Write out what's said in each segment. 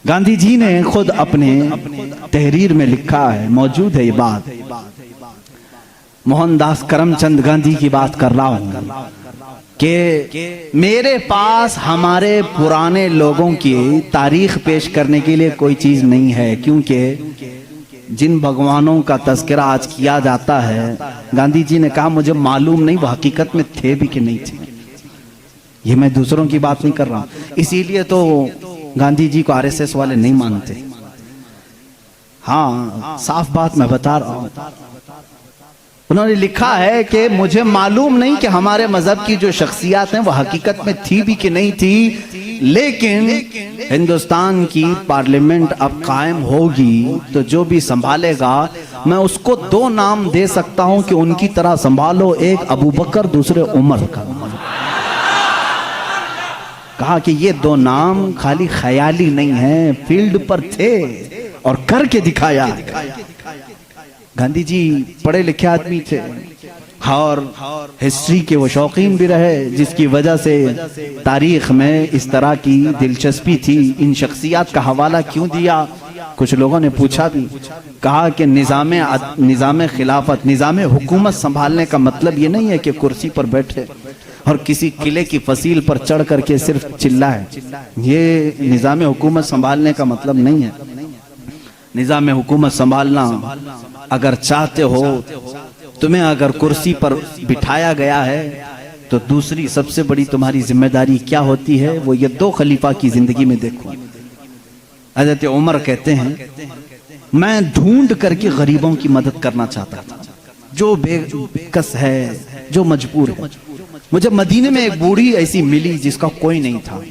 गांधी जी ने खुद अपने तहरीर में लिखा है, मौजूद है ये बात। मोहनदास करमचंद गांधी की बात कर रहा हूं कि मेरे पास हमारे पुराने लोगों की तारीख पेश करने के लिए कोई चीज नहीं है, क्योंकि जिन भगवानों का तज़किरा आज किया जाता है, गांधी जी ने कहा मुझे मालूम नहीं वो हकीकत में थे भी कि नहीं थे। ये मैं दूसरों की बात नहीं कर रहा हूं, इसीलिए तो गांधी जी को आरएसएस वाले नहीं मानते। हाँ, साफ बात मैं बता रहा हूं। उन्होंने लिखा है कि मुझे मालूम नहीं कि हमारे मजहब की जो शख्सियत हैं वो हकीकत में थी भी कि नहीं थी, लेकिन हिंदुस्तान की पार्लियामेंट अब कायम होगी तो जो भी संभालेगा मैं उसको दो नाम दे सकता हूं कि उनकी तरह संभालो, एक अबू बकर, दूसरे उमर का। कहा कि ये दो नाम खाली ख्याली नहीं है, फील्ड पर थे और करके दिखाया। गांधी जी पढ़े लिखे आदमी थे और हिस्ट्री के वो शौकीन भी रहे, जिसकी वजह से तारीख में इस तरह की दिलचस्पी थी। इन शख्सियत का हवाला क्यों दिया, कुछ लोगों ने पूछा भी। कहा कि निज़ाम खिलाफत, निज़ाम हुकूमत संभालने का मतलब ये नहीं है कि कुर्सी पर बैठे और किसी किले की फसील पर चढ़ करके सिर्फ चिल्लाए। ये निज़ाम हुकूमत संभालने का मतलब नहीं है। निज़ाम हुकूमत संभालना अगर चाहते हो, तुम्हें अगर कुर्सी पर बिठाया गया है तो दूसरी सबसे बड़ी तुम्हारी जिम्मेदारी क्या होती है, वो ये दो खलीफा की जिंदगी में देखो। हज़रत उमर कहते हैं मैं ढूंढ करके गरीबों की मदद करना चाहता था, जो बेकस है, जो मजबूर है। मुझे मदीने में एक बूढ़ी ऐसी मिली जिसका कोई नहीं था,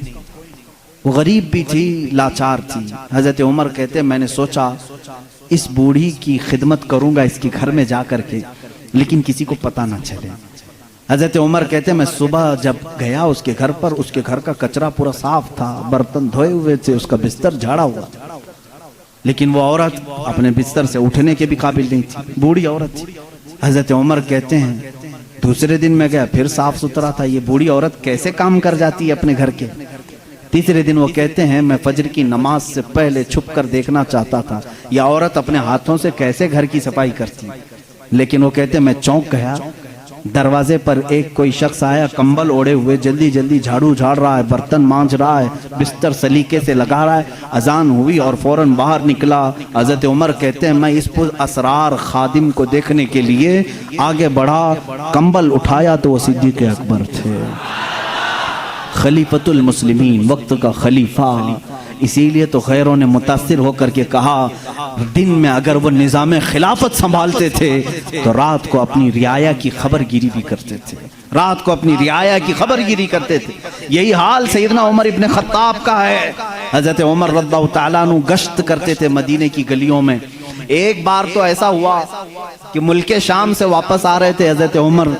वो गरीब भी थी, लाचार थी। हजरत उमर कहते मैंने सोचा इस बूढ़ी की खिदमत करूंगा इसके घर में जा करके, लेकिन किसी को पता ना चले। हजरत उमर कहते मैं सुबह जब गया उसके घर पर, उसके घर का कचरा पूरा साफ था, बर्तन धोए हुए थे, उसका बिस्तर झाड़ा हुआ, लेकिन वो औरत अपने बिस्तर से उठने के भी काबिल नहीं थी, बूढ़ी औरत थी। हजरत उमर कहते हैं दूसरे दिन मैं गया, फिर साफ सुथरा था। ये बूढ़ी औरत कैसे काम कर जाती है अपने घर के। तीसरे दिन वो कहते हैं मैं फजर की नमाज से पहले छुप कर देखना चाहता था यह औरत अपने हाथों से कैसे घर की सफाई करती, लेकिन वो कहते हैं मैं चौंक गया। दरवाजे पर एक कोई शख्स आया, कंबल ओढ़े हुए, जल्दी जल्दी झाड़ू झाड़ रहा है, बर्तन मांज रहा है, बिस्तर सलीके से लगा रहा है। अजान हुई और फौरन बाहर निकला। हजरत उमर कहते हैं मैं इस असरार खादिम को देखने के लिए आगे बढ़ा, कंबल उठाया तो वो सिद्दीक़ अकबर थे, खलीफतुल मुस्लिमीन, वक्त का खलीफा। इसीलिए तो खैरों ने मुतासिर होकर के कहा दिन में अगर वो निज़ाम खिलाफत संभालते थे तो रात को अपनी रियाया की खबरगिरी भी करते थे, रात को अपनी रियाया की खबरगिरी करते थे। यही हाल सैयदना उमर इब्न खत्ताब का है। हजरत उमर रज़ियल्लाहु ताला अन्हु गश्त करते थे मदीने की गलियों में। एक बार तो ऐसा हुआ कि मुल्के शाम से वापस आ रहे थे, हजरत उमर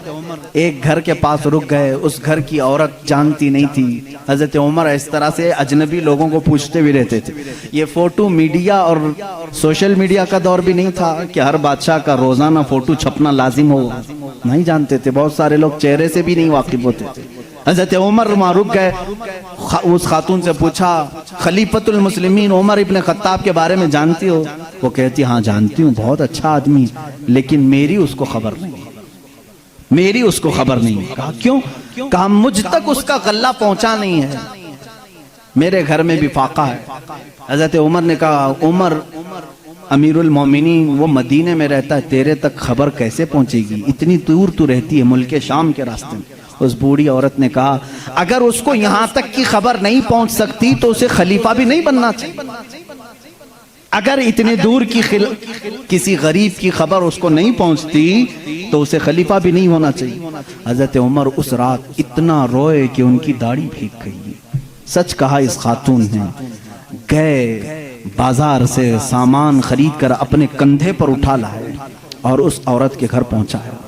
एक घर के पास रुक गए। उस घर की औरत जानती नहीं थी। हजरत उमर इस तरह से अजनबी लोगों को पूछते भी रहते थे। ये फोटो मीडिया और सोशल मीडिया का दौर भी नहीं था कि हर बादशाह का रोजाना फोटो छपना लाजिम हो, नहीं जानते थे। बहुत सारे लोग चेहरे से भी नहीं वाकिफ होते थे। हजरत उमर वहां रुक गए, उस खातून से पूछा खलीफतुल मुस्लिमीन उमर इब्न खत्ताब के बारे में जानती हो? वो कहती हाँ जानती हूँ, बहुत अच्छा आदमी, लेकिन मेरी उसको खबर नहीं, मेरी उसको खबर नहीं। कहा क्यों? कहा मुझ तक उसका गल्ला पहुंचा नहीं है, मेरे घर में भी फाका है। हजरत उमर ने कहा उमर अमीरुल मोमिनीन, वो मदीने में रहता है, तेरे तक खबर कैसे पहुंचेगी, इतनी दूर तू रहती है मुल्के शाम के रास्ते में। उस बूढ़ी औरत ने कहा अगर उसको यहां तक की खबर नहीं पहुंच सकती तो उसे खलीफा भी नहीं बनना चाहिए। अगर इतने दूर की किसी गरीब की खबर उसको नहीं पहुंचती तो उसे खलीफा भी नहीं होना चाहिए। हजरत उमर उस रात इतना रोए कि उनकी दाढ़ी भीग गई। सच कहा इस खातून ने, गए बाजार से सामान खरीद कर अपने कंधे पर उठा लाए और उस औरत के घर पहुंचा है।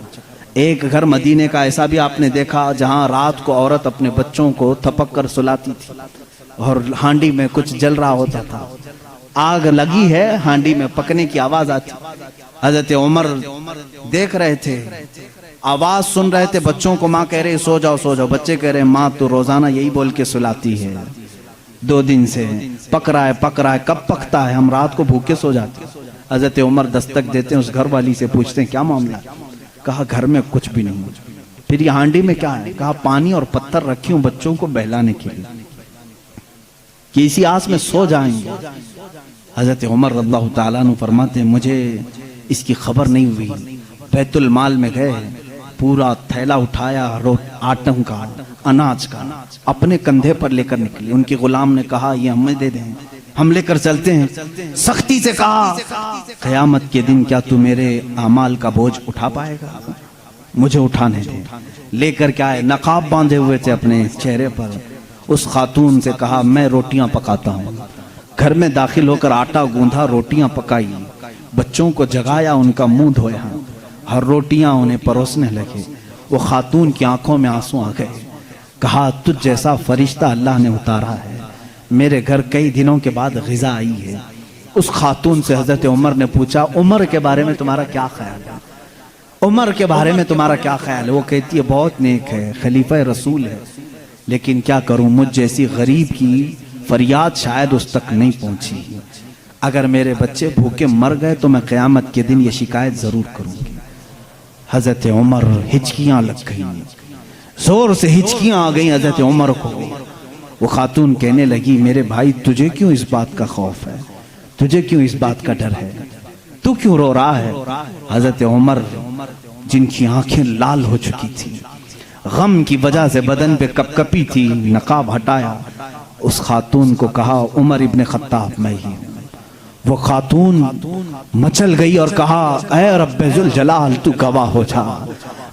एक घर मदीने का ऐसा भी आपने देखा जहां रात को औरत अपने बच्चों को थपक कर सुलाती थी और हांडी में कुछ जल रहा होता था, आग लगी है, हांडी में पकने की आवाज आती। हजरत उमर देख रहे थे, आवाज सुन रहे थे, बच्चों को माँ कह रही सो जाओ सो जाओ, बच्चे कह रहे माँ तो रोजाना यही बोल के सुलाती है। 2 दिन से पक रहा है, कब पकता है? हम रात को भूखे सो जाते हैं। हजरत उमर दस्तक देते हैं, उस घर वाली से पूछते हैं क्या मामला? कहा घर में कुछ भी नहीं। फिर ये हांडी में क्या है? कहा पानी और पत्थर रखी हूं बच्चों को बहलाने के लिए, कि इसी आस में सो जाएंगे। हजरत उमर रज़ियल्लाहु ताला अन्हु फरमाते हैं मुझे इसकी खबर नहीं हुई। बैतुल माल में गए, पूरा थैला उठाया आटम का, अनाज का, अपने कंधे पर लेकर निकले। उनके गुलाम ने कहा ये हमें दे दें, हम लेकर चलते हैं। सख्ती से कहा क़यामत के दिन क्या तू मेरे अमाल का बोझ उठा पाएगा? मुझे उठाने दे। लेकर क्या है, नकाब बांधे हुए थे अपने चेहरे पर। उस खातून से कहा मैं रोटियां पकाता हूँ। घर में दाखिल होकर आटा गूंधा, रोटियां पकाई, बच्चों को जगाया, उनका मुंह धोया, हर रोटियां उन्हें परोसने लगे। वो खातून की आंखों में आंसू आ गए। कहा तुझ जैसा फरिश्ता अल्लाह ने उतारा है, मेरे घर कई दिनों के बाद ग़िज़ा आई है। उस खातून से हजरत उमर ने पूछा उमर के बारे में तुम्हारा क्या ख्याल है? उमर के बारे में तुम्हारा क्या ख्याल है? वो कहती है बहुत नेक है, खलीफा रसूल है, लेकिन क्या करूं, मुझ जैसी गरीब की फरियाद शायद उस तक नहीं पहुंची। अगर मेरे बच्चे भूखे मर गए तो मैं क़यामत के दिन ये शिकायत जरूर करूंगी। हजरत उमर हिचकियां लग गई, जोर से हिचकियां आ गई हजरत उमर को। वो खातून कहने लगी मेरे भाई तुझे क्यों इस बात का खौफ है, तुझे क्यों इस बात का डर है, तू क्यों रो रहा है? हजरत उमर जिनकी आंखें लाल हो चुकी थी, गम की वजह से बदन पे कपकपी थी, नकाब हटाया। उस खातून को कहा उमर इब्ने खत्ताब मैं ही हूं। वो खातून मचल गई और कहा ऐ रब्बे जुल जलाल तू गवाह हो जा,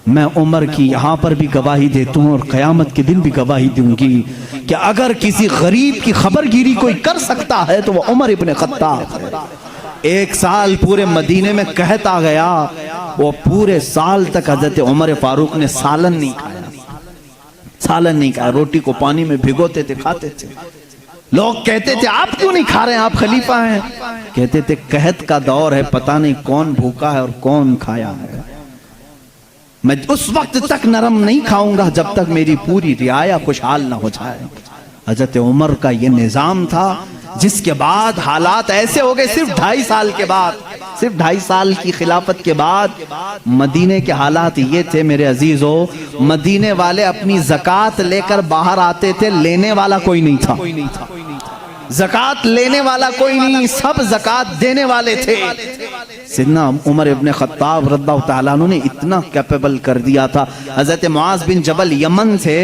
मैं उमर की यहाँ पर भी गवाही देता हूँ और क़यामत के दिन भी गवाही दूंगी कि अगर किसी गरीब की खबरगिरी कोई कर सकता है तो वो उमर इब्ने खत्ताब है। 1 साल पूरे मदीने में कहत आ गया, वो पूरे साल तक हजरत उमर फारूक ने सालन नहीं खाया, सालन नहीं खाया, रोटी को पानी में भिगोते थे खाते थे। लोग कहते थे आप क्यों नहीं खा रहे हैं, आप खलीफा हैं? कहते थे कहत का दौर है, पता नहीं कौन भूखा है और कौन खाया है। मैं उस वक्त तक नरम नहीं खाऊंगा जब तक मेरी पूरी रियाया खुशहाल ना हो जाए। हजरत उमर का ये निजाम था, जिसके बाद हालात ऐसे हो गए। सिर्फ 2.5 साल के बाद, सिर्फ 2.5 साल की खिलाफत के बाद मदीने के हालात ये थे मेरे अजीजों, मदीने वाले अपनी ज़कात लेकर बाहर आते थे, लेने वाला कोई नहीं था। ज़कात लेने वाला कोई नहीं, सब ज़कात देने वाले थे। सिद्दीक़ उमर इब्ने खत्ताब रज़ियल्लाहु ताला अन्हु ने इतना कैपेबल कर दिया था। हज़रत मुआज़ बिन जबल यमन से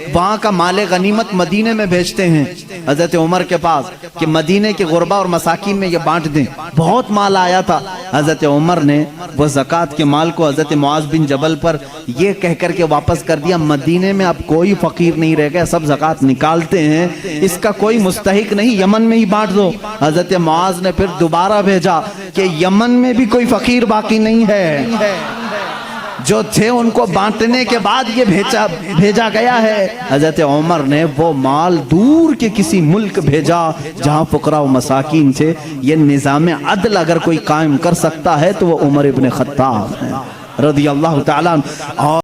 वहाँ का माले गनीमत मदीने में भेजते हैं हज़रत उमर के पास कि मदीने के गुरबा और मसाकिन में ये बांट दें। बहुत माल आया था। हज़रत उमर ने वो ज़कात के माल को हज़रत मुआज़ बिन जबल पर ये कह कर के वापस कर दिया, मदीने में अब कोई फ़कीर नहीं रह गया, सब ज़कात निकालते हैं, इसका कोई मुस्तहिक नहीं, यमन में ही बांट दो। हज़रत मुआज़ ने फिर दोबारा भेजा कि यमन में भी कोई फकीर बाकी नहीं है, जो थे उनको बांटने के बाद ये भेजा गया है। हजरत उमर ने वो माल दूर के किसी मुल्क भेजा जहां फुकरा व मसाकीन थे। ये निज़ाम अदल अगर कोई कायम कर सकता है तो वो उमर इब्ने खत्ताब है रज़ियल्लाहु ताला अन्हु।